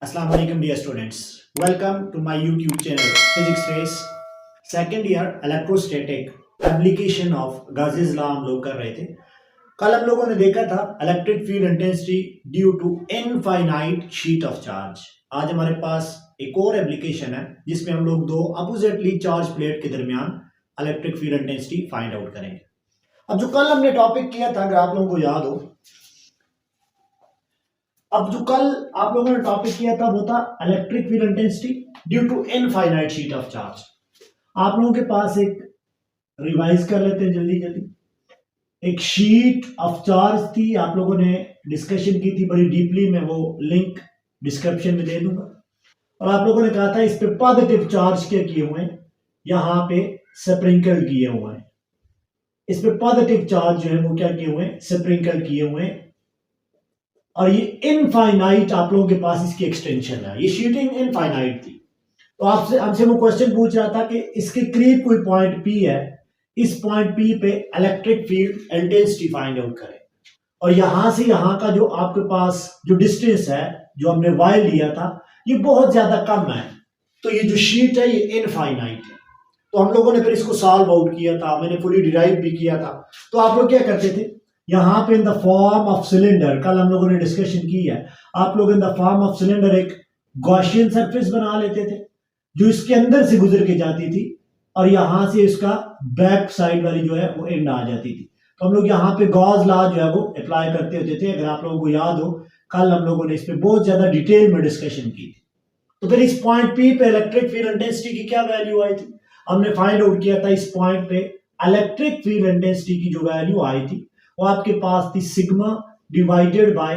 Assalamu alaikum dear students. Welcome to my YouTube channel Physics Race. Second year electrostatic application of Gauss's law हम लोग कर रहे थे। कल हम लोगों ने देखा था electric field intensity due to infinite sheet of charge. आज हमारे पास एक और एप्लीकेशन है जिसमें हम लोग दो अपोजिटली चार्ज प्लेट के दरमियान electric field intensity find out करेंगे। अब जो कल हमने टॉपिक किया था, अगर आप लोगों को याद हो, अब जो कल आप लोगों ने टॉपिक किया था वो था electric field intensity due to infinite sheet of charge. आप लोगों के पास एक रिवाइज कर लेते हैं जल्दी जल्दी। एक शीट ऑफ चार्ज थी, आप लोगों ने डिस्कशन की थी बड़ी डीपली, मैं वो लिंक डिस्क्रिप्शन में दे दूंगा। और आप लोगों ने कहा था इस पे पॉजिटिव चार्ज क्या किए हुए हैं, यहां पे स्प्रिंकल किए हुए हैं। इस पे पॉजिटिव चार्ज जो है वो क्या किए हुए हैं, स्प्रिंकल किए हुए हैं। और ये इनफाइनाइट आप लोगों के पास इसकी एक्सटेंशन है, ये शीटिंग इनफाइनाइट थी। तो आपसे हमसे वो क्वेश्चन पूछ रहा था कि इसके करीब कोई पॉइंट पी है, इस पॉइंट पी पे electric field intensity find out करें। और यहां से यहां का जो आपके पास जो डिस्टेंस है जो हमने वाई लिया था ये बहुत ज्यादा कम है, तो ये जो शीट है ये इनफाइनाइट है। तो हम लोगों ने फिर इसको सॉल्व आउट किया था, मैंने फुली डिराइव भी किया था। तो आप लोग क्या करते थे, यहां पे in the form of cylinder, कल हम लोगों ने डिस्कशन की है, आप लोग in the form of cylinder एक गॉसियन सरफेस बना लेते थे जो इसके अंदर से गुजर के जाती थी और यहां से इसका बैक साइड वाली जो है वो एंड आ जाती थी। तो हम लोग यहाँ पे गॉस लॉ जो है वो अप्लाई करते होते थे। अगर आप लोगों को याद हो, कल हम लोगों ने इस पे बहुत ज्यादा डिटेल में डिस्कशन की थी। तो फिर इस पॉइंट पी पे इलेक्ट्रिक फील्ड इंटेंसिटी की क्या वैल्यू आई थी, हमने फाइंड आउट किया था। इस पॉइंट पे इलेक्ट्रिक फील्ड इंटेंसिटी की जो वैल्यू आई थी वो आपके पास थी sigma divided by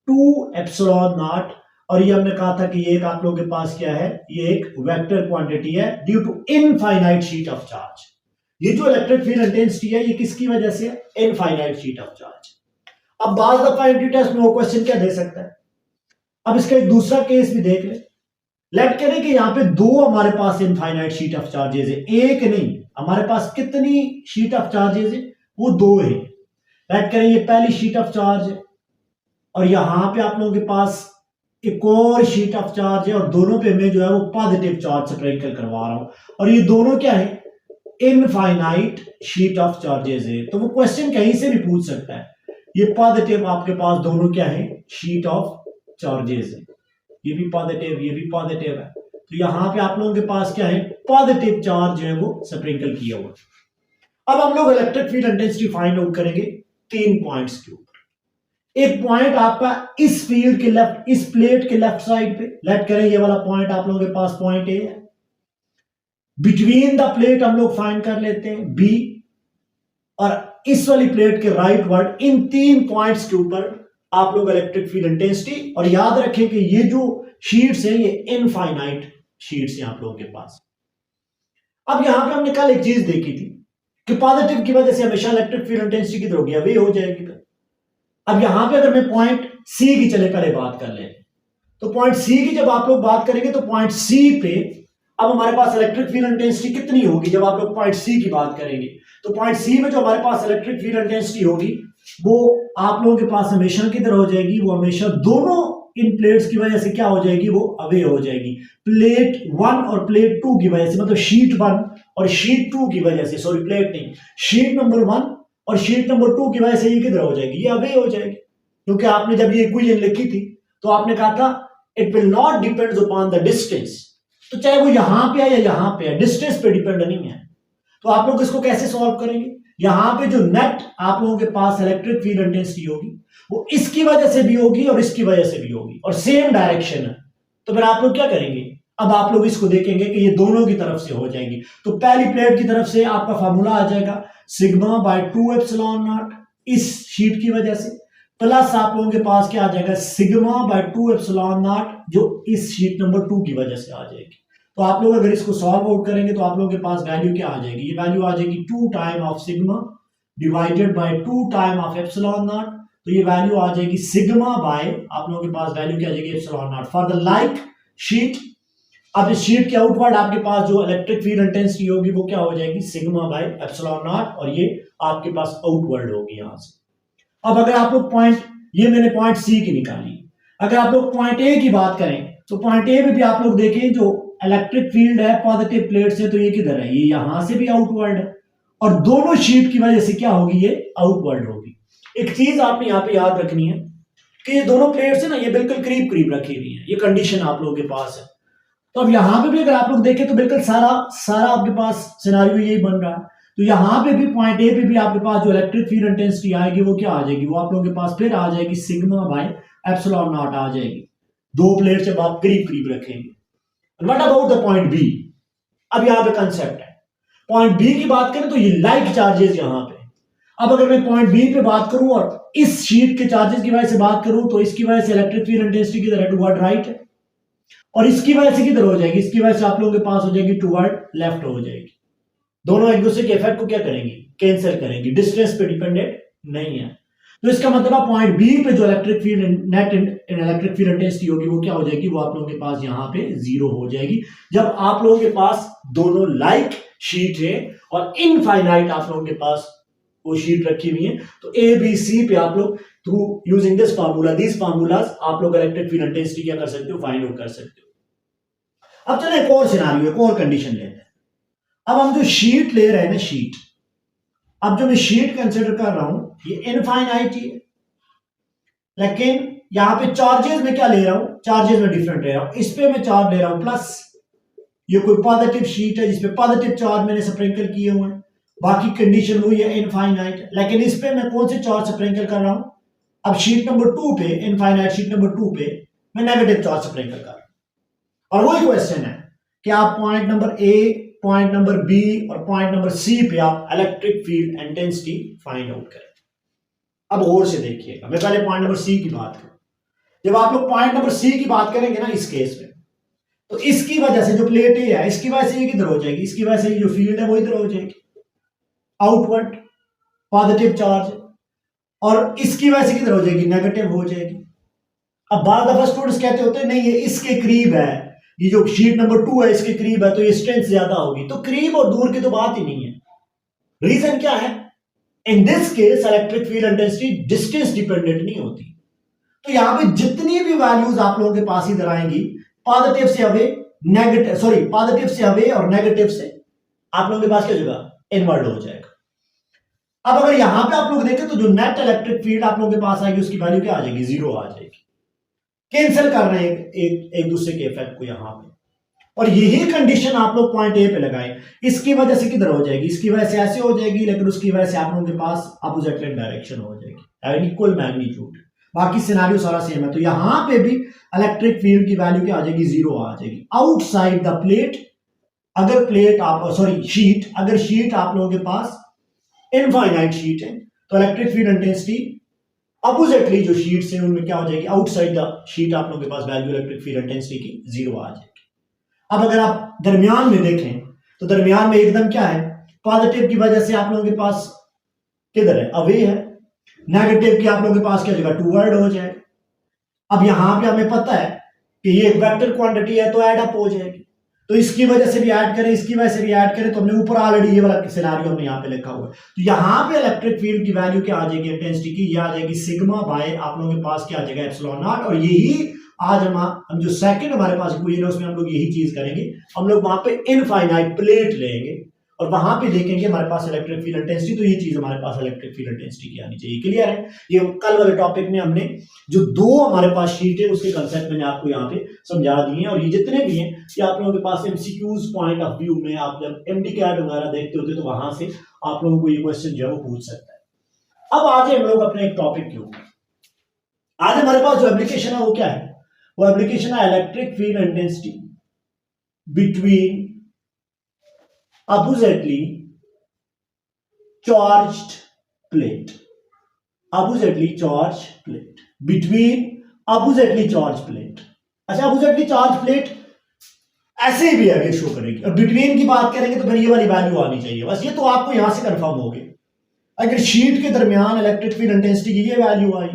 2 epsilon not. और ये हमने कहा था कि ये एक आप लोगों के पास क्या है, ये एक वेक्टर क्वांटिटी है due to infinite sheet of charge. ये जो इलेक्ट्रिक फील्ड इंटेंसिटी है ये किसकी वजह से है, इनफाइनाइट शीट ऑफ चार्ज। अब बाज दफा एंट्री टेस्ट में वो क्वेश्चन क्या दे सकता है। अब इसका एक दूसरा केस भी देख ले। लेट करें कि यहाँ पे दो हमारे पास इनफाइनाइट शीट ऑफ चार्जेस है, एक नहीं, हमारे पास कितनी शीट ऑफ चार्जेस है, वो दो है। लेट करें ये पहली शीट ऑफ चार्ज है और यहां पे आप लोगों के पास एक और शीट ऑफ चार्ज है और दोनों पे मैं जो है वो पॉजिटिव चार्ज स्प्रिंकल करवा रहा हूं। और ये दोनों क्या है, इनफाइनाइट शीट ऑफ चार्जेस है। तो वो क्वेश्चन कहीं से भी पूछ सकता है, ये पॉजिटिव आपके पास दोनों क्या है, शीट ऑफ चार्जेस है, ये भी पॉजिटिव ये भी पॉजिटिव है। तो यहां पे आप लोगों के पास क्या है, पॉजिटिव चार्ज जो है वो स्प्रिंकल किया हुआ। अब हम लोग electric field intensity find out करेंगे 3 पॉइंट्स के ऊपर। एक पॉइंट आपका इस फील्ड के लेफ्ट, इस प्लेट के लेफ्ट साइड पे, लेट करें ये वाला पॉइंट आप लोगों के पास पॉइंट ए है। बिटवीन द प्लेट हम लोग फाइंड कर लेते हैं बी, और इस वाली प्लेट के राइट वर्ड, इन 3 पॉइंट्स के ऊपर आप लोग इलेक्ट्रिक फील्ड इंटेंसिटी। और याद रखें कि ये जो शीट्स है ये इनफाइनाइट शीट्स हैं आप लोगों के पास। अब यहां पे हमने कल एक चीज देखी थी कि पॉजिटिव की वजह से हमेशा इलेक्ट्रिक फील्ड इंटेंसिटी किधर होगी, वे हो जाएगी। अब यहां पे अगर मैं पॉइंट सी की चले पहले बात कर ले, तो पॉइंट सी की जब आप लोग बात करेंगे तो पॉइंट सी पे अब हमारे पास इलेक्ट्रिक फील्ड इंटेंसिटी कितनी होगी। जब आप लोग पॉइंट सी की बात करेंगे तो पॉइंट सी में जो हमारे पास इलेक्ट्रिक फील्ड इंटेंसिटी होगी वो आप लोगों के पास हमेशा किधर हो जाएगी, वो हमेशा दोनों इन प्लेट्स की वजह से क्या हो जाएगी, वो अवे हो जाएगी। प्लेट 1 और प्लेट 2 की वजह से, मतलब शीट 1 और शीट 2 की वजह से, सॉरी प्लेट नहीं, शीट नंबर 1 और शीट नंबर 2 की वजह से ये किधर हो जाएगी, ये अवे हो जाएगी। क्योंकि आपने जब ये इक्वेशन लिखी थी तो आपने कहा था it will not depends upon the distance. तो चाहे वो यहां पे है या यहां पे है, डिस्टेंस पे डिपेंड नहीं है। तो आप लोग इसको कैसे सॉल्व करेंगे, यहां पे जो नेट आप लोगों के पास इलेक्ट्रिक फील्ड इंटेंसिटी होगी वो इसकी वजह से भी होगी और इसकी वजह से भी होगी और सेम डायरेक्शन है। तो फिर आप लोग क्या करेंगे, अब आप लोग इसको देखेंगे कि ये दोनों की तरफ से हो जाएगी। तो पहली प्लेट की तरफ से आपका फार्मूला आ जाएगा सिग्मा बाय 2 एप्सिलॉन नॉट इस शीट की वजह से, प्लस आप लोगों के पास क्या आ जाएगा, सिग्मा बाय 2 एप्सिलॉन नॉट जो इस शीट नंबर 2 की वजह से आ जाएगी। तो आप लोग अगर इसको सॉल्व आउट करेंगे तो आप लोगों के पास वैल्यू क्या आ जाएगी, ये वैल्यू आ जाएगी 2 time of sigma divided by 2 time of epsilon not. तो ये वैल्यू आ जाएगी सिग्मा बाय, आप लोगों के पास वैल्यू क्या आ जाएगी, epsilon not for the like sheet. अब इस शीट के आउटवर्ड आपके पास जो इलेक्ट्रिक फील्ड इंटेंसिटी होगी वो क्या हो जाएगी, सिग्मा बाय एप्सिलॉन नॉट, और ये आपके पास आउटवर्ड होगी यहां से। अब अगर आप लोग पॉइंट, ये मैंने पॉइंट सी की निकाली, अगर आप लोग पॉइंट ए की बात करें तो पॉइंट ए में भी आप लोग देखें जो इलेक्ट्रिक फील्ड है पॉजिटिव प्लेट से, तो ये किधर है, ये यहां से भी आउटवर्ड है और दोनों शीट की वजह से क्या होगी, ये आउटवर्ड होगी। एक चीज आपने यहाँ पे याद रखनी है कि ये दोनों प्लेट्स है ना, ये बिल्कुल करीब करीब रखी हुई है, ये कंडीशन आप लोगों के पास है। तो अब यहाँ पे भी अगर आप लोग देखें तो बिल्कुल सारा सारा आपके पास सिनारियो यही बन रहा है। तो यहाँ पे भी पॉइंट ए पे भी आपके पास जो इलेक्ट्रिक फील्ड इंटेंसिटी आएगी वो क्या आ जाएगी, वो आप लोगों के पास फिर आ जाएगी सिग्मा बाय एप्सिलॉन नॉट आ जाएगी। दो प्लेट जब आप करीब करीब रखेंगे। What about the point B, अब यहाँ पे कंसेप्ट है, पॉइंट बी की बात करें तो ये लाइक चार्जेस यहाँ पे। अब अगर मैं पॉइंट बी पे बात करूं और इस शीट के चार्जेस की वजह से बात करूं तो इसकी वजह से इलेक्ट्रिक फील्ड इंटेंसिटी किधर है, टुवर्ड राइट है, और इसकी वजह से किधर हो जाएगी, इसकी वजह से आप लोगों के पास हो जाएगी टुवर्ड लेफ्ट हो जाएगी। दोनों एक दूसरे के इफेक्ट को क्या करेंगी, कैंसिल करेंगी, डिस्टेंस पे डिपेंडेंट नहीं है। तो इसका मतलब पॉइंट बी पे जो electric field net electric field intensity होगी वो क्या हो जाएगी, वो आप लोगों के पास यहाँ पे जीरो हो जाएगी जब आप लोगों के पास दोनों लाइक शीट है और इनफाइनाइट आप लोगों के पास वो शीट रखी हुई है। तो ए बी सी पे आप लोग through using this formula this formulas आप लोग इलेक्ट्रिक फील्ड इंटेंसिटी क्या कर सकते हो, फाइंड आउट कर सकते हो। अब चलो एक और सिनारियो, एक और कंडीशन लेते हैं। अब हम जो शीट ले रहे हैं ना, शीट, अब जो मैं शीट कंसिडर कर रहा हूं ये इनफाइनाइट ही है, लेकिन यहां पे चार्जेस में क्या ले रहा हूं, चार्जेस में डिफरेंट ले रहा हूं। इस पे मैं चार्ज ले रहा हूं प्लस, ये कोई पॉजिटिव शीट है जिसपे पॉजिटिव चार्ज मैंने स्प्रिंकल किए हुए हैं, बाकी कंडीशन हुई है इनफाइनाइट, लेकिन इस पे मैं कौन से चार्ज स्प्रिंकल कर रहा हूं, अब शीट नंबर 2 पे इनफाइनाइट शीट नंबर 2 पे मैं नेगेटिव चार्ज स्प्रिंकल कर रहा हूं। और वही क्वेश्चन है कि आप point number A, point number B और पॉइंट नंबर सी पे आप electric field intensity find out करें। अब और से देखिएगा, मैं पहले पॉइंट नंबर सी की बात करूं। जब आप लोग पॉइंट नंबर सी की बात करेंगे ना इस केस में, तो इसकी वजह से जो प्लेट ए है इसकी वजह से ये किधर हो जाएगी, इसकी वजह से जो फील्ड है वो इधर हो जाएगी आउटवर्ड पॉजिटिव चार्ज, और इसकी वजह से किधर हो जाएगी, नेगेटिव हो जाएगी। अब बाद दफा स्टूडेंट्स कहते होते हैं नहीं ये इसके करीब है, ये जो शीट नंबर 2 है इसके करीब है तो ये स्ट्रेंथ ज्यादा होगी। तो करीब और दूर की तो बात ही नहीं है। रीजन क्या है, in this case electric field intensity distance dependent नहीं होती। तो यहां पे जितनी भी वैल्यूज आप लोगों के पास इधर आएंगी पॉजिटिव से अवे, नेगेटिव सॉरी पॉजिटिव से अवे और नेगेटिव से आप लोगों के पास क्या जगह इनवर्ड हो जाएगा। अब अगर यहां पे आप लोग देखें तो जो नेट इलेक्ट्रिक फील्ड आप लोगों के पास आएगी उसकी वैल्यू क्या आ जाएगी, जीरो आ जाएगी। कैंसिल कर रहे हैं एक दूसरे के इफेक्ट को यहां पे, और यही कंडीशन आप लोग पॉइंट ए पे लगाएं, इसकी वजह से किधर हो जाएगी, इसकी वजह से ऐसे हो जाएगी, लेकिन उसकी वजह से आप लोगों के पास अपोजिट डायरेक्शन हो जाएगी, इक्वल मैग्नीट्यूड। बाकी सिनेरियो सारा सेम है। तो यहां पे भी इलेक्ट्रिक फील्ड की वैल्यू क्या आ जाएगी, जीरो आ जाएगी आउटसाइड द प्लेट। अगर प्लेट आप सॉरी शीट, अगर शीट आप लोगों के पास इनफाइनाइट शीट है तो इलेक्ट्रिक फील्ड इंटेंसिटी अपोजिटली जो शीट्स हैं उनमें क्या हो जाएगी, आउटसाइड द शीट आप लोगों के पास वैल्यू इलेक्ट्रिक फील्ड इंटेंसिटी की जीरो आ जाएगी। अब अगर आप दरमियान में देखें तो दरमियान में एकदम क्या है, पॉजिटिव की वजह से आप लोगों के पास किधर है, अवे है, नेगेटिव की आप लोगों के पास क्या जगह टूवर्ड हो जाएगा। अब यहां पे हमें पता है कि ये एक वेक्टर क्वांटिटी है तो ऐड अप हो जाएगी, तो इसकी वजह से भी ऐड करें, इसकी वजह से भी ऐड करें, तो हमने ऊपर ऑलरेडी ये वाला सिनेरियो हमने यहाँ पे लिखा हुआ है। तो यहाँ पे इलेक्ट्रिक फील्ड की वैल्यू क्या आ जाएगी इंटेंसिटी की, ये आ जाएगी सिग्मा बाय आप लोगों के पास क्या आ जाएगा एप्सिलॉन नॉट। और यही आज हम जो सेकंड हमारे पास इक्वेशन है उसमें हम लोग यही चीज करेंगे, हम लोग वहां पे इनफाइनाइट प्लेट लेंगे और वहां पे देखेंगे हमारे पास इलेक्ट्रिक फील्ड इंटेंसिटी, तो ये चीज हमारे पास इलेक्ट्रिक फील्ड इंटेंसिटी की आनी चाहिए। क्लियर है, ये कल वाले टॉपिक में हमने जो दो हमारे पास शीट है उसके कंसेप्ट मैंने आपको यहाँ पे समझा दिए हैं, और ये जितने भी हैं ये आप लोगों के पास एमसीक्यूज पॉइंट ऑफ व्यू में आप जब एमडीकैट वगैरह देखते होते तो वहां से आप लोगों को ये क्वेश्चन जो है वो पूछ सकता है। अब आज हम लोग अपने एक टॉपिक के ऊपर, आज हमारे पास जो एप्लीकेशन है वो क्या है, वो एप्लीकेशन है electric field intensity between oppositely charged plate, oppositely charged plate, between oppositely charged plate। अच्छा, oppositely charged plate ऐसे ही भी आगे शो करेगी, और बिटवीन की बात करेंगे तो फिर ये वाली वैल्यू आनी चाहिए, बस ये तो आपको यहां से कंफर्म हो गई। अगर शीट के दरमियान इलेक्ट्रिक फील्ड इंटेंसिटी की ये वैल्यू आई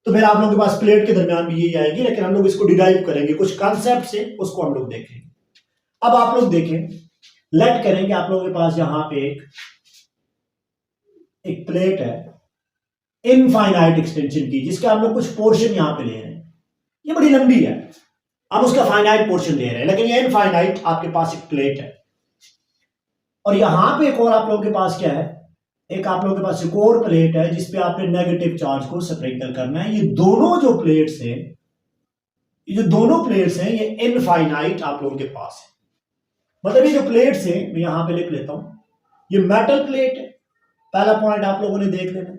तो फिर आप लोगों के पास प्लेट के दरमियान भी यही आएगी, लेकिन हम लोग इसको डिराइव करेंगे कुछ कॉन्सेप्ट से, उसको हम लोग देखेंगे। अब आप लोग देखें, लेट करेंगे आप लोगों के पास यहां पे एक प्लेट है इनफाइनाइट एक्सटेंशन की, जिसका हम लोग कुछ पोर्शन यहां पे ले रहे हैं, ये बड़ी लंबी है, अब उसका फाइनाइट पोर्शन दे रहे हैं, लेकिन ये इनफाइनाइट आपके पास एक प्लेट है। और यहां पे एक और आप लोगों के पास क्या है, एक आप लोगों के पास एक और प्लेट है जिसपे आपने नेगेटिव चार्ज को स्प्रिंकल करना है। ये दोनों जो प्लेट्स हैं, ये जो दोनों प्लेट्स हैं, ये इनफाइनाइट आप लोगों के पास है। मतलब ये जो प्लेट्स हैं, मैं यहां पे लिख लेता हूं, ये मेटल प्लेट है। पहला पॉइंट आप लोगों ने देख लेना,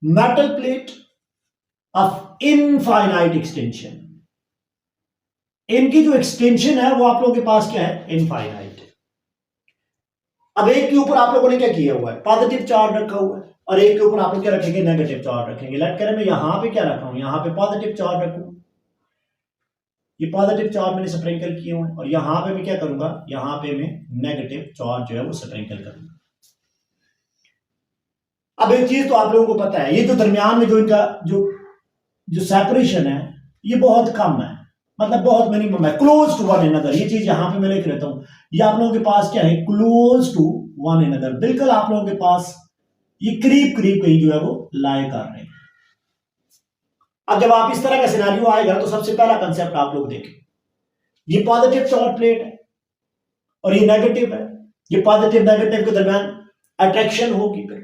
metal plate of infinite extension. इनकी जो एक्सटेंशन है वो आप लोगों के पास क्या है, इनफाइनाइट है। अब एक के ऊपर आप लोगों ने क्या किया हुआ है, पॉजिटिव चार्ज रखा हुआ है, और एक के ऊपर आप लोग क्या रखेंगे, नेगेटिव चार्ज रखेंगे। लेट करें मैं यहां पे क्या रखा हूं, यहां पे पॉजिटिव चार्ज रखूं, ये पॉजिटिव चार्ज मैंने स्प्रिंकल किए हुए हैं, और यहां पे मैं क्या करूंगा, यहां पे मैं नेगेटिव चार्ज जो है वो स्प्रिंकल करूंगा। अब एक चीज तो आप लोगों को पता है, ये जो दरमियान में जो इनका जो जो सेपरेशन है ये बहुत कम है, मतलब बहुत मिनिमम है, क्लोज टू वन अनदर। ये चीज यहां पे मैं लिख लेता हूं, ये आप लोगों के पास क्या है, क्लोज टू वन अनदर, बिल्कुल आप लोगों के पास ये करीब करीब कहीं जो है वो लाई कर रहे हैं। अब जब आप इस तरह का सिनेरियो आएगा तो सबसे पहला कंसेप्ट आप लोग देखें, ये पॉजिटिव चार्ज प्लेट है और ये नेगेटिव है। ये पॉजिटिव नेगेटिव के दरमियान अट्रैक्शन होगी, फिर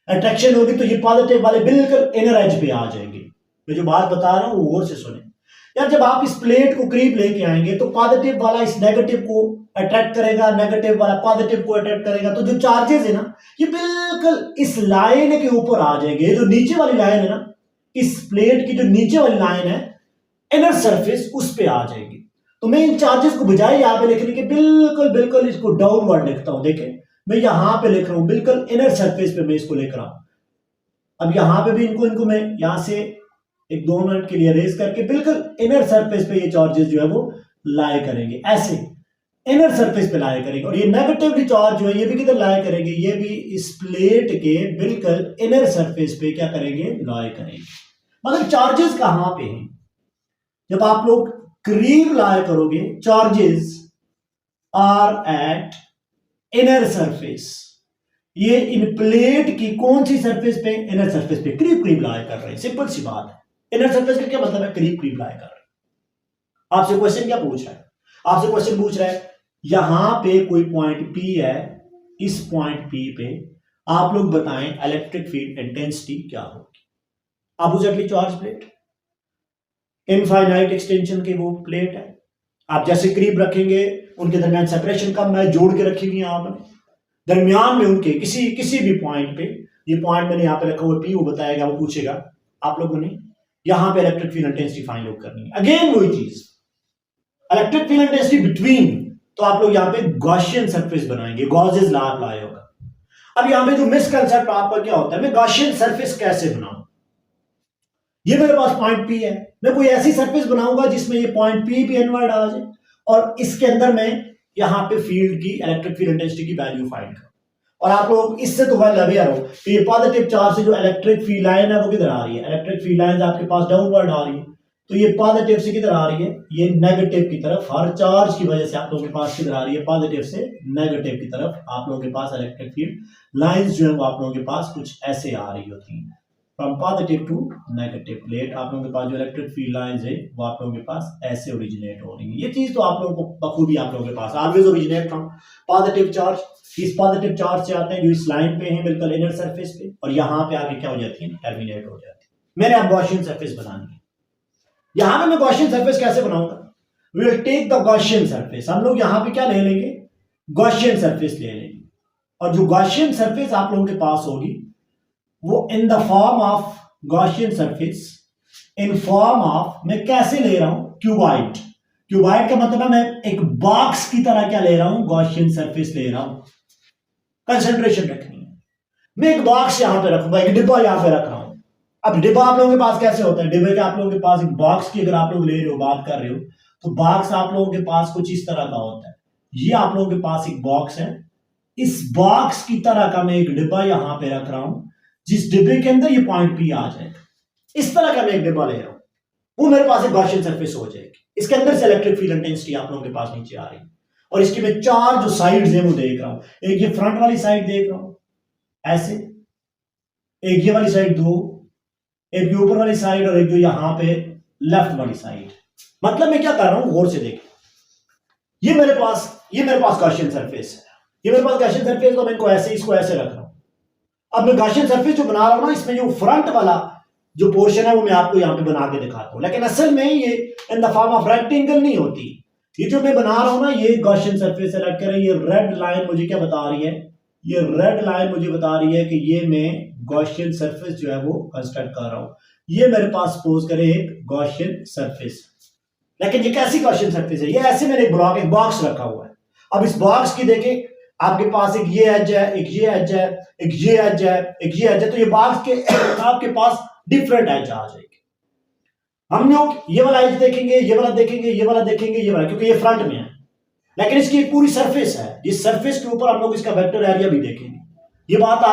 अट्रैक्शन होगी तो ये पॉजिटिव वाले बिल्कुल इनर एज पे आ जाएंगे। मैं जो बात बता रहा हूं वो और से सुने यार, जब आप इस प्लेट को करीब लेके आएंगे तो पॉजिटिव वाला इस नेगेटिव को अट्रैक्ट करेगा, नेगेटिव वाला पॉजिटिव को अट्रैक्ट करेगा, तो जो चार्जेस है ना ये बिल्कुल इस लाइन के ऊपर आ जाएंगे। जो नीचे वाली लाइन है ना, इस प्लेट की जो नीचे वाली लाइन है इनर सरफेस, उस पे आ जाएगी। तो मैं इन चार्जेस को बजाय यहां पे लिखने के बिल्कुल बिल्कुल इसको डाउनवर्ड लिखता हूं। देखें मैं यहां पे लिख रहा हूं, बिल्कुल इनर सरफेस पे मैं इसको लिख रहा हूं। अब यहां पे भी इनको मैं यहां से एक 2 मिनट के लिए रेज करके बिल्कुल इनर सरफेस पे ये चार्जेस जो है वो लाई करेंगे, ऐसे इनर सरफेस पे लाई करेंगे। और ये नेगेटिवली चार्ज जो है ये भी किधर लाई करेंगे, ये भी इस प्लेट के बिल्कुल इनर सरफेस पे क्या करेंगे, लाई करेंगे। मतलब चार्जेस कहां पे हैं, जब आप लोग करीब लाई करोगे, charges are at inner surface. ये इन प्लेट की कौन सी सरफेस पे, इनर सरफेस पे करीब करीब लाई कर रहे हैं। सिंपल सी बात है, इनर सरफेस का क्या मतलब है, करीब करीब लाई कर रहे हैं। आपसे क्वेश्चन क्या पूछ रहा है, आपसे क्वेश्चन पूछ रहा है यहां पे कोई पॉइंट पी है, इस पॉइंट पी पे आप लोग बताएं इलेक्ट्रिक फील्ड इंटेंसिटी क्या होगी। Oppositely charge plate, infinite extension की वो प्लेट है, आप जैसे करीब रखेंगे उनके दरमियान सेपरेशन कम है, जोड़ के रखी हुई है आपने, दरमियान में उनके किसी भी पॉइंट पे, ये पॉइंट मैंने यहां पे रखा हुआ पी, वो बताएगा, वो पूछेगा आप लोगों ने यहां पे electric field intensity find out करनी है। अगेन वही चीज, इलेक्ट्रिक फील्ड इंटेंसिटी बिटवीन, तो आप लोग यहां पे गॉसियन सरफेस बनाएंगे, गॉसेस लॉ अप्लाई होगा। अब यहां पे जो मिसकंसेप्ट आपका क्या होता है, मैं गॉसियन सरफेस कैसे बनाऊं, ये मेरे पास पॉइंट पी है, मैं कोई ऐसी सरफेस बनाऊंगा जिसमें ये पॉइंट पी भी इनवर्ड आ जाए और इसके अंदर मैं यहां पे फील्ड की, इलेक्ट्रिक फील्ड इंटेंसिटी की वैल्यू फाइंड करूं। और आप लोग इससे तो वेल अवेयर हो कि ये पॉजिटिव चार्ज से जो इलेक्ट्रिक फील्ड लाइन है वो किधर आ रही है, इलेक्ट्रिक फील्ड लाइन आपके पास डाउनवर्ड आ रही है, तो ये पॉजिटिव से किधर आ रही है, ये नेगेटिव की तरफ। हर चार्ज की वजह से आप लोगों के पास किधर आ रही है, पॉजिटिव से नेगेटिव की तरफ। आप लोगों के पास इलेक्ट्रिक फील्ड लाइंस जो है वो आप लोगों के पास कुछ ऐसे आ रही होती हैं, from positive to negative plate. आप लोगों के पास जो इलेक्ट्रिक फील्ड लाइंस है वो आप लोगों के पास ऐसे ओरिजिनेट हो रही है। ये चीज तो आप लोगों को बखूबी आप लोगों के पास always originate from positive charge. इस पॉजिटिव चार्ज से आते हैं जो इस लाइन पे हैं बिल्कुल इनर सरफेस पे, और यहां पे आके क्या हो जाती है, टर्मिनेट हो जाती है। मैंने अब गॉसियन सरफेस बनानी है, यहां पे मैं गॉसियन सरफेस कैसे बनाऊंगा, we will take the Gaussian surface. हम लोग यहां पे क्या ले लेंगे, गॉसियन सरफेस ले लेंगे, और जो गॉसियन सरफेस आप लोगों के पास होगी वो in the form of Gaussian surface, in form of, मैं कैसे ले रहा हूं, क्यूबॉइड। क्यूबॉइड का मतलब है मैं एक बॉक्स की तरह क्या ले रहा हूं, गॉसियन सरफेस ले रहा हूं। कंसंट्रेशन रखनी है, मैं एक बॉक्स यहां पे रखूंगा, एक डिब्बा यहां पे रख रहा हूं। अब डिब्बा आप लोगों के पास कैसे होता है, डिब्बे के आप लोगों के पास एक बॉक्स की अगर आप लोग ले रहे हो, बात कर रहे हो, तो बॉक्स आप लोगों के पास कुछ इस तरह का होता है। ये आप लोगों के पास एक बॉक्स है, इस बॉक्स की तरह का मैं एक डिब्बा यहां पे रख रहा हूं, जिस डिब्बे के अंदर ये पॉइंट पी आ जाएगा। इस तरह का मैं एक डिब्बा ले रहा हूं, वो मेरे पास एक गॉसियन सरफेस हो जाएगी। इसके अंदर से इलेक्ट्रिक फील्ड इंटेंसिटी आप लोगों के पास नीचे आ रही है, और इसकी मैं 4 जो साइड्स हैं वो देख रहा हूं। एक ये फ्रंट वाली साइड देख रहा हूं ऐसे, एक ये वाली साइड 2, एक ये ऊपर वाली साइड, और एक जो यहां पे लेफ्ट वाली साइड। मतलब मैं क्या कर रहा हूं, गौर से देखिए, ये मेरे पास गॉसियन सरफेस है, ये मेरे पास गॉसियन सरफेस, तो मैं इनको ऐसे इसको ऐसे रख रहा हूं। अब मैं गॉसियन सरफेस जो बना रहा हूं ना, इसमें जो फ्रंट वाला जो पोर्शन है वो मैं आपको यहां पे बना के दिखाता हूं, लेकिन असल में ये in the form of rectangle नहीं होती। ये जो मैं बना रहा हूं ना, ये गॉसियन सरफेस से रख कर, ये रेड लाइन मुझे क्या बता रही है, ये रेड लाइन मुझे बता रही है कि ये मैं गॉसियन सरफेस जो है वो कंस्ट्रक्ट कर रहा हूं। ये मेरे पास सपोज करें एक गॉसियन सरफेस, लेकिन ये कैसी गॉसियन सरफेस है, ये ऐसे मैंने एक बॉक्स रखा हुआ है। अब इस बॉक्स की देखें, आपके पास एक ये एज है, एक ये एज है, एक ये एज है, एक ये एज है, तो ये बॉक्स के आपके पास डिफरेंट एज आ जाएगी। हम लोग ये वाला एज देखेंगे, ये वाला देखेंगे, ये वाला देखेंगे, ये वाला, क्योंकि ये फ्रंट में है, लेकिन इसकी एक पूरी सरफेस है, इस सरफेस के ऊपर हम लोग इसका वेक्टर एरिया भी देखेंगे। ये बात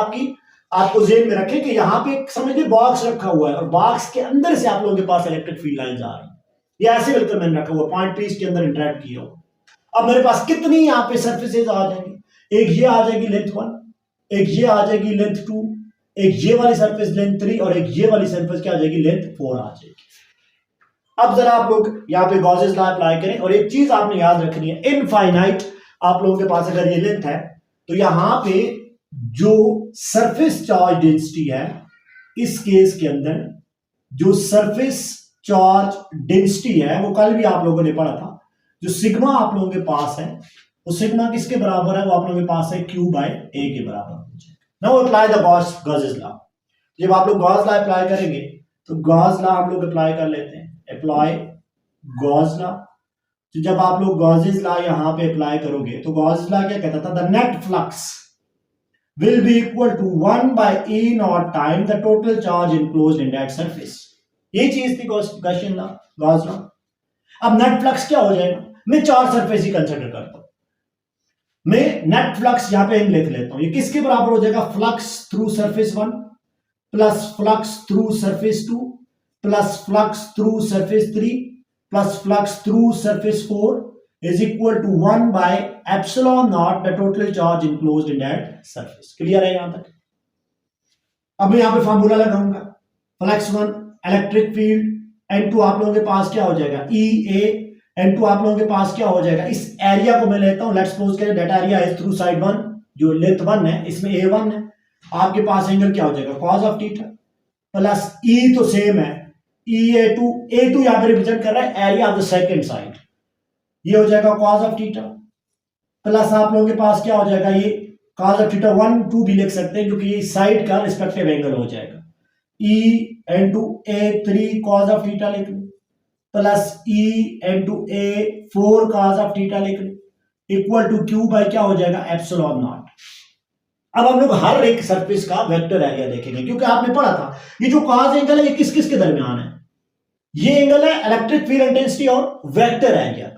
आपको जेन में रखें कि यहां पे समझ लीजिए बॉक्स रखा हुआ है और बॉक्स के अंदर से आप लोगों के पास इलेक्ट्रिक फील्ड लाइन आ रही है। ये ऐसे बिल्कुल मैंने रखा हुआ, पॉइंट पीस के अंदर इंटरेक्ट किया हुआ। अब मेरे पास कितनी यहां पे सरफेसेज आ जाएंगी, एक ये आ जाएगी लेंथ 1, एक ये आ जाएगी लेंथ 2, एक ये वाली सरफेस लेंथ 3 और एक ये वाली सरफेस क्या आ जाएगी, लेंथ 4 आ जाएगी। अब जरा आप लोग यहाँ पे गॉसेस लॉ अप्लाई करें, और एक चीज आपने याद रखनी है, इनफाइनाइट आप लोगों के पास अगर ये लेंथ है तो यहां पे जो सरफेस चार्ज डेंसिटी है, इस केस के अंदर जो सरफेस चार्ज डेंसिटी है वो कल भी आप लोगों ने पढ़ा था, जो सिग्मा आप लोगों के पास है वो सिग्मा किसके बराबर है, वो आप लोगों के पास है Q बाय A के बराबर हो जाएगा। Now apply the Gauss's law. जब आप लोग गॉस लॉ अप्लाई करेंगे तो गॉस लॉ हम लोग अप्लाई कर लेते हैं, अप्लाई गॉस लॉ। तो जब आप लोग गॉसेस लॉ यहां पे अप्लाई करोगे तो गॉस लॉ क्या कहता था, the net flux will be equal to 1 by E naught time the total charge enclosed in that surface। ये चीज थी गॉसियन लॉ, गॉस लॉ। अब नेट फ्लक्स क्या हो जाएगा, मैं चार सरफेस ही कंसिडर करता हूं, मैं नेट फ्लक्स यहां पे लिख लेता हूं, ये किसके बराबर हो जाएगा, flux through surface 1 plus flux through surface 2 plus flux through surface 3 plus flux through surface 4 is equal to 1 by epsilon naught the total charge enclosed in that surface। Clear है यहां तक। अब मैं यहां पे फार्मूला लगाऊंगा, फ्लक्स 1 इलेक्ट्रिक फील्ड N2 आप लोगों के पास क्या हो जाएगा, EA N2 आप लोगों के पास क्या हो जाएगा, इस एरिया को मैं लेता हूं, लेट्स सपोज करें that area is through side 1, जो लेंथ 1 है इसमें A1 है, आपके पास एंगल क्या हो जाएगा, cos of theta plus E तो सेम है, EA2 A2 यहां पे रिप्रेजेंट कर रहा है area of the second side, ये हो जाएगा cos ऑफ थीटा प्लस आप लोगों के पास क्या हो जाएगा, ये cos ऑफ थीटा 1 2 भी लिख सकते हैं क्योंकि ये साइड का रिस्पेक्टिव एंगल हो जाएगा, E into A3 cos of theta लिख लो plus E into A4 cos of theta लिख लो इक्वल टू Q बाय क्या हो जाएगा, एप्सिलॉन नॉट। अब हम लोग हर एक सरफेस का वेक्टर एरिया देखेंगे, क्योंकि आपने पढ़ा था ये जो cos एंगल है ये किस किस के दरमियान है, ये एंगल है इलेक्ट्रिक फील्ड इंटेंसिटी और वेक्टर एरिया।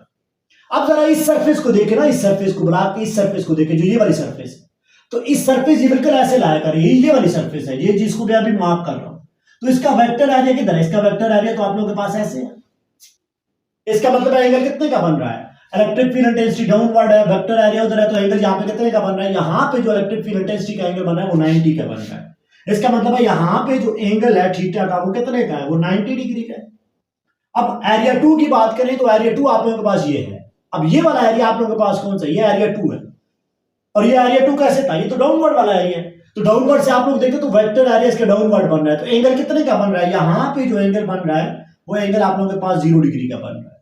अब जरा इस सरफेस को देखें ना, इस सरफेस को बुला के इस सरफेस को देखें, जो ये वाली सरफेस है, तो इस सरफेस ये बिल्कुल ऐसे लाया कर, ये वाली सरफेस है, ये जिसको मैं अभी मार्क कर रहा हूं, तो इसका वेक्टर एरिया किधर है, इसका वेक्टर एरिया तो आप लोगों के पास ऐसे है, इसका मतलब एंगल कितने का बन रहा है, इलेक्ट्रिक फील्ड इंटेंसिटी डाउनवर्ड है, वेक्टर एरिया उधर है, तो एंगल यहां पे कितने का बन रहा है, यहां पे जो इलेक्ट्रिक फील्ड इंटेंसिटी का एंगल बन रहा है वो 90 का बन रहा है। इसका मतलब है यहां पे जो एंगल है थीटा का वो कितने का है, वो 90 डिग्री का है। अब एरिया 2 की बात करें तो एरिया 2 आप लोगों के पास ये है, अब ये वाला एरिया आप लोगों के पास कौन सा, ये एरिया 2 है, और ये एरिया 2 कैसे था, ये तो डाउनवर्ड वाला एरिया है, तो डाउनवर्ड से आप लोग देखें तो वेक्टर एरिया इसका डाउनवर्ड बन रहा है, तो एंगल कितने का बन रहा है, यहां पे जो एंगल बन रहा है वो एंगल आप लोगों के पास 0 डिग्री का बन रहा है।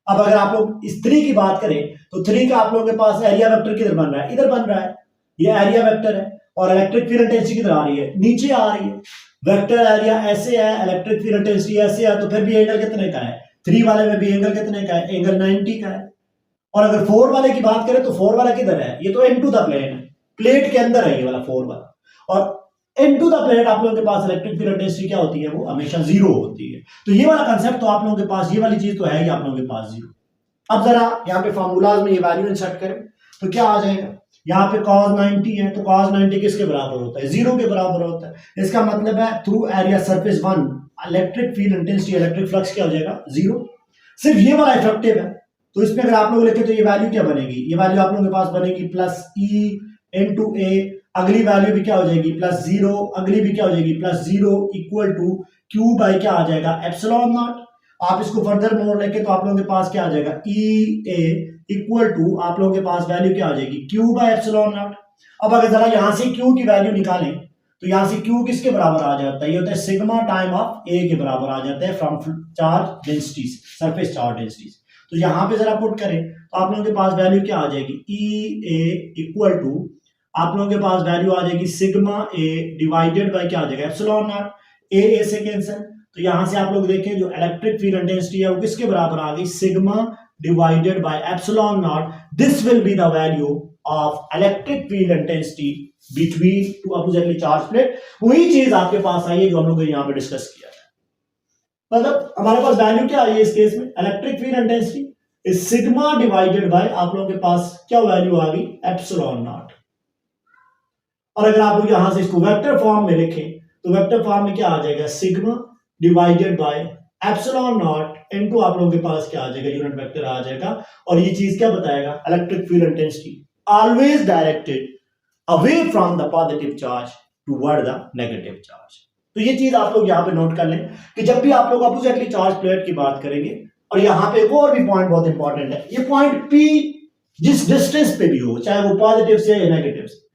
अब अगर आप लोग इस 3 की बात करें तो 3 का आप लोगों के पास एरिया वेक्टर किधर बन रहा है, इधर बन रहा है, ये एरिया वेक्टर है, और इलेक्ट्रिक फील्ड इंटेंसिटी किधर आ रही है, नीचे आ रही है, वेक्टर एरिया ऐसे है, इलेक्ट्रिक फील्ड इंटेंसिटी ऐसे है, तो फिर भी एंगल कितने का है, 3 वाले में भी एंगल कितने का है, एंगल 90 का है। और अगर 4 वाले की बात करें तो 4 वाला किधर है, ये तो इनटू द प्लेन है, प्लेट के अंदर है ये वाला 4 वाला, और इनटू द प्लेट आप लोगों के पास इलेक्ट्रिक फील्ड इंटेंसिटी क्या होती है, वो हमेशा 0 होती है। तो ये वाला कांसेप्ट तो आप लोगों के पास, ये वाली चीज तो है ही आप लोगों के पास 0। अब जरा यहाँ पे फार्मूलाज में ये वैल्यू इंसर्ट करें तो क्या आ जाएगा, यहाँ पे cos 90 है, तो cos 90 किसके बराबर होता है, 0 के बराबर होता है। इसका मतलब है through area surface 1 electric field intensity electric flux क्या हो जाएगा, 0। सिर्फ ये वाला इफेक्टिव है, तो इसमें अगर आप लोग लिखे तो ये वैल्यू क्या बनेगी, ये वैल्यू आप लोगों के पास बनेगी प्लस E into A, अगली वैल्यू भी क्या हो जाएगी प्लस 0, अगली भी क्या हो जाएगी plus 0 equal to Q by क्या आ जाएगा, एप्सिलॉन नॉट। आप इसको फर्दर मोड़ लेके तो आप लोगों के पास क्या आ जाएगा, ई ए इक्वल टू आप लोगों के पास वैल्यू क्या आ जाएगी, क्यू बाय एप्सिलॉन नॉट। अब अगर जरा यहां से क्यू की वैल्यू निकालें तो यहां से क्यू किसके बराबर आ जाता है, ये होता है सिग्मा टाइम ऑफ ए के बराबर आ जाता है from charge densities, surface charge densities. तो यहां पे जरा पुट करें तो आप लोगों के पास वैल्यू क्या आ जाएगी, ई ए इक्वल टू आप लोगों के पास वैल्यू आ जाएगी सिग्मा ए डिवाइडेड बाय क्या आ जाएगा, एप्सिलॉन नॉट। ए से कैंसिल, तो यहां से आप लोग देखें जो इलेक्ट्रिक फील्ड इंटेंसिटी है वो किसके बराबर आ गई, sigma divided by epsilon not. This will be the value of electric field intensity between two oppositely charge plate. वही चीज आपके पास आई है जो हम लोग यहां पे डिस्कस किया था। मतलब हमारे पास वैल्यू क्या आई है इस केस में, electric field intensity is sigma divided by आप लोगों के पास क्या वैल्यू आ गई, एप्सिलॉन नॉट। और अगर आप लोग यहां से इसको वेक्टर फॉर्म में लिखें तो वेक्टर फॉर्म में क्या आ जाएगा, sigma divided by epsilon not into आप लोगों के पास क्या आ जाएगा, यूनिट वेक्टर आ जाएगा। और ये चीज क्या बताएगा, electric field intensity always directed away from the positive charge toward the negative charge. तो ये चीज आप लोग यहां पे नोट कर लें कि जब भी आप लोग अपोजिटली चार्ज प्लेट की बात करेंगे, और यहां पे एक और भी पॉइंट बहुत इंपॉर्टेंट है, ये पॉइंट P जिस डिस्टेंस पे भी हो, चाहे वो पॉजिटिव से या नेगेटिव से,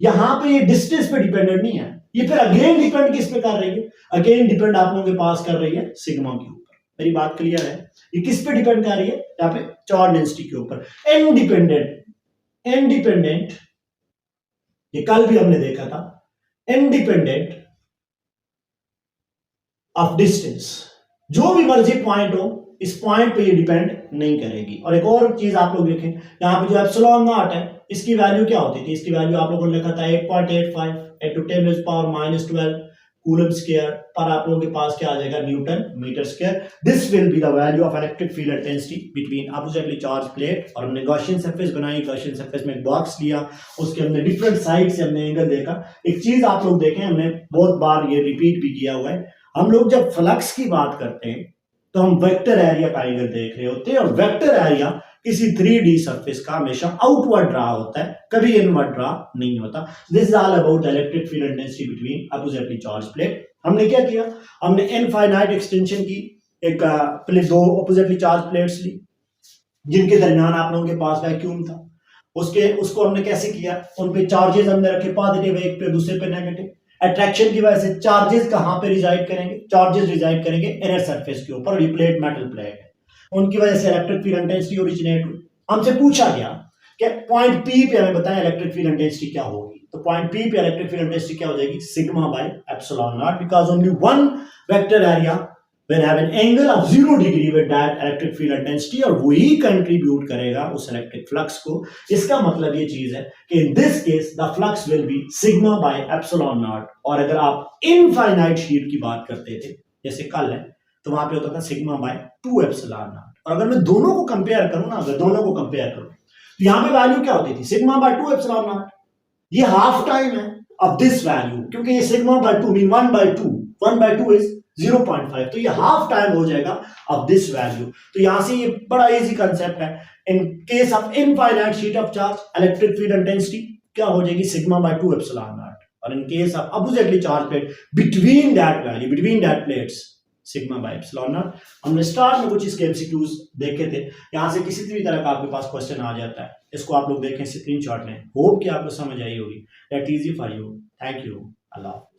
यहां पे ये डिस्टेंस पे डिपेंडेंट नहीं है, ये फिर अगेन डिपेंड किस पे कर रही है, अगेन डिपेंड आप लोगों के पास कर रही है सिग्मा के ऊपर। मेरी बात क्लियर है, ये किस पे डिपेंड कर रही है, यहाँ पे चार्ज डेंसिटी के ऊपर। इंडिपेंडेंट ये कल भी हमने देखा था, इंडिपेंडेंट ऑफ डिस्टेंस, जो भी मर्जी पॉइंट हो इस पॉइंट पे ये डिपेंड नहीं करेगी। और एक और चीज आप लोग देखें, यहाँ पे जो एप्सिलॉन नॉट है इसकी वैल्यू क्या होती थी, इसकी वैल्यू आप लोगों ने लिखा था 8.85 into 10⁻⁻12 कूलम स्क्वायर पर आप लोगों के पास क्या आ जाएगा, newton metre square. This will be the value of electric field intensity between oppositely charge plate. और हमने गॉसियन सरफेस बनाई, गॉसियन सरफेस में एक बॉक्स लिया, उसके हमने डिफरेंट साइड से हमने एंगल देखा। एक चीज आप लोग देखें, हमने बहुत बार ये रिपीट भी किया हुआ है, हम लोग जब फ्लक्स की बात करते हैं तो हम वेक्टर एरिया का एंगल देख रहे होते हैं, और वेक्टर एरिया किसी 3D सरफेस का हमेशा आउटवर्ड ड्रा होता है, कभी इनवर्ड ड्रा नहीं होता। This is all about electric field intensity between oppositely charge plate. हमने क्या किया, हमने इनफाइनाइट एक्सटेंशन की एक प्लेट, दो अपोजिटली चार्ज प्लेट्स ली जिनके दरमियान आप लोगों के पास वैक्यूम था, उसको हमने कैसे किया, उन पे चार्जेस हमने रखे पॉजिटिव, एक पे दूसरे पे नेगेटिव। अट्रैक्शन की वजह से चार्जेस कहां पे रिजाइड करेंगे, चार्जेस रिजाइड करेंगे इनर सरफेस के ऊपर, और ये प्लेट मेटल प्लेट है, उनकी वजह से इलेक्ट्रिक फील्ड इंटेंसिटी ओरिजिनेट हुई। हमसे पूछा गया कि पॉइंट P पे हमें बताएं इलेक्ट्रिक फील्ड इंटेंसिटी क्या होगी, तो पॉइंट P पे इलेक्ट्रिक फील्ड इंटेंसिटी क्या हो जाएगी, sigma by epsilon not, because only one vector area will have an angle of 0 degree with that electric field intensity, और वही कंट्रीब्यूट करेगा उस इलेक्ट्रिक फ्लक्स को। इसका मतलब ये चीज है कि in this case the flux will be sigma by epsilon not. और अगर आप इनफाइनाइट शीट की बात करते थे जैसे कल है, तो वहां पे होता था सिग्मा बाय 2 एप्सिलॉन नॉट। और अगर मैं दोनों को कंपेयर करूं ना, अगर दोनों को कंपेयर करूं तो यहां पे वैल्यू क्या होती थी, सिग्मा बाय 2 एप्सिलॉन नॉट, ये हाफ टाइम है ऑफ दिस वैल्यू, क्योंकि ये सिग्मा बाय 2 मीन 1/2, 1/2 इज 0.5, तो ये हाफ टाइम हो जाएगा ऑफ दिस वैल्यू। तो यहां से ये बड़ा इजी कांसेप्ट है, in case of infinite sheet of charge electric field intensity क्या हो जाएगी, सिग्मा बाय 2 एप्सिलॉन नॉट, और in case of oppositely charge plate between that value, between that plates, sigma by epsilon not. हमने start में कुछ इसके MCQs देखे थे, यहां से किसी भी तरह का आपके पास क्वेश्चन आ जाता है, इसको आप लोग देखें स्क्रीनशॉट लें। होप कि आपको समझ आई होगी। That easy for you. Thank you. Allah.